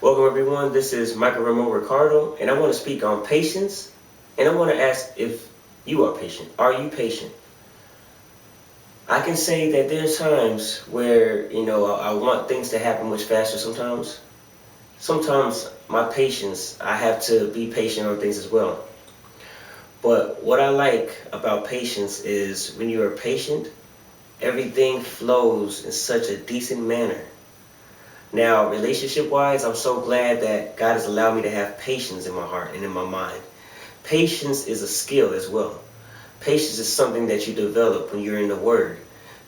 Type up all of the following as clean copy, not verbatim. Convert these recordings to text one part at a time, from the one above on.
Welcome everyone, this is Ricardo, and I want to speak on patience, and I want to ask if you are patient. Are you patient? I can say that there's times where, I want things to happen much faster sometimes. Sometimes my patience, I have to be patient on things as well. But what I like about patience is when you are patient, everything flows in such a decent manner. Now, relationship-wise, I'm so glad that God has allowed me to have patience in my heart and in my mind. Patience is a skill as well. Patience is something that you develop when you're in the Word.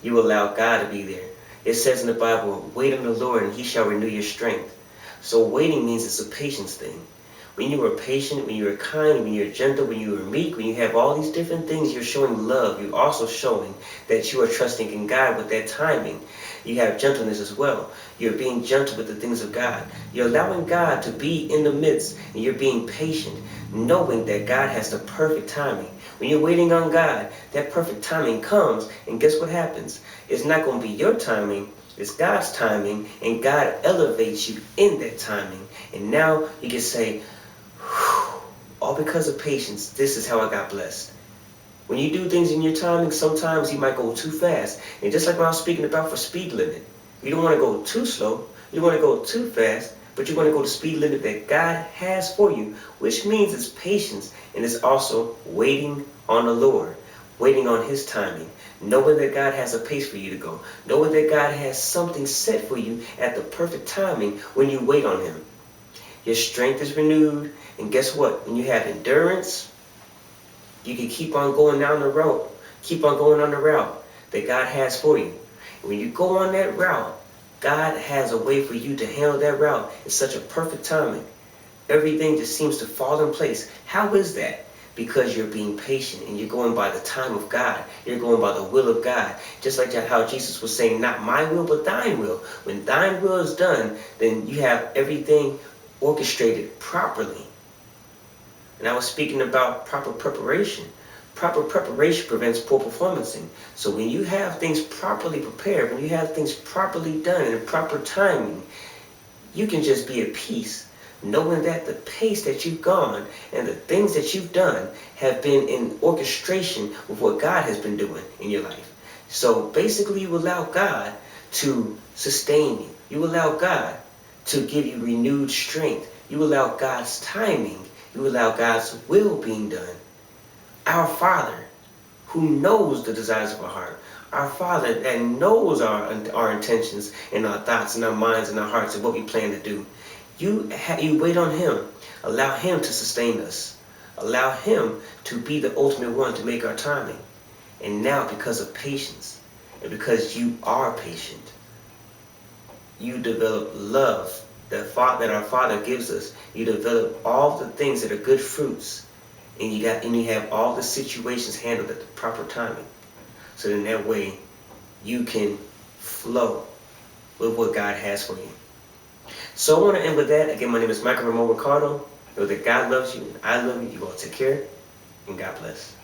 You allow God to be there. It says in the Bible, wait on the Lord and He shall renew your strength. So waiting means it's a patience thing. When you are patient, when you are kind, when you're gentle, when you are meek, when you have all these different things, you're showing love. You're also showing that you are trusting in God with that timing. You have gentleness as well. You're being gentle with the things of God. You're allowing God to be in the midst, and you're being patient, knowing that God has the perfect timing. When you're waiting on God, that perfect timing comes, and guess what happens? It's not going to be your timing. It's God's timing, and God elevates you in that timing. And now you can say, all because of patience, this is how I got blessed. When you do things in your timing, sometimes you might go too fast. And just like when I was speaking about for speed limit, you don't want to go too slow, you don't want to go too fast, but you want to go the speed limit that God has for you, which means it's patience, and it's also waiting on the Lord, waiting on His timing, knowing that God has a pace for you to go, knowing that God has something set for you at the perfect timing when you wait on Him. Your strength is renewed, and guess what? When you have endurance, you can keep on going down the road, keep on going on the route that God has for you. And when you go on that route, God has a way for you to handle that route in such a perfect timing. Everything just seems to fall in place. How is that? Because you're being patient and you're going by the time of God. You're going by the will of God. Just like how Jesus was saying, not my will, but thine will. When thine will is done, then you have everything orchestrated properly. And I was speaking about proper preparation. Proper preparation prevents poor performancing. So when you have things properly prepared, when you have things properly done in proper timing, you can just be at peace, knowing that the pace that you've gone and the things that you've done have been in orchestration with what God has been doing in your life. So basically you allow God to sustain you. You allow God to give you renewed strength. You allow God's timing. You allow God's will being done. Our Father, who knows the desires of our heart, our Father that knows our intentions and our thoughts and our minds and our hearts and what we plan to do. You wait on Him. Allow Him to sustain us. Allow Him to be the ultimate one to make our timing. And now, because of patience, and because you are patient, you develop love that our Father gives us. You develop all the things that are good fruits, and you have all the situations handled at the proper timing. So in that way, you can flow with what God has for you. So I want to end with that. Again, my name is Ricardo. Know that God loves you, and I love you. You all take care, and God bless.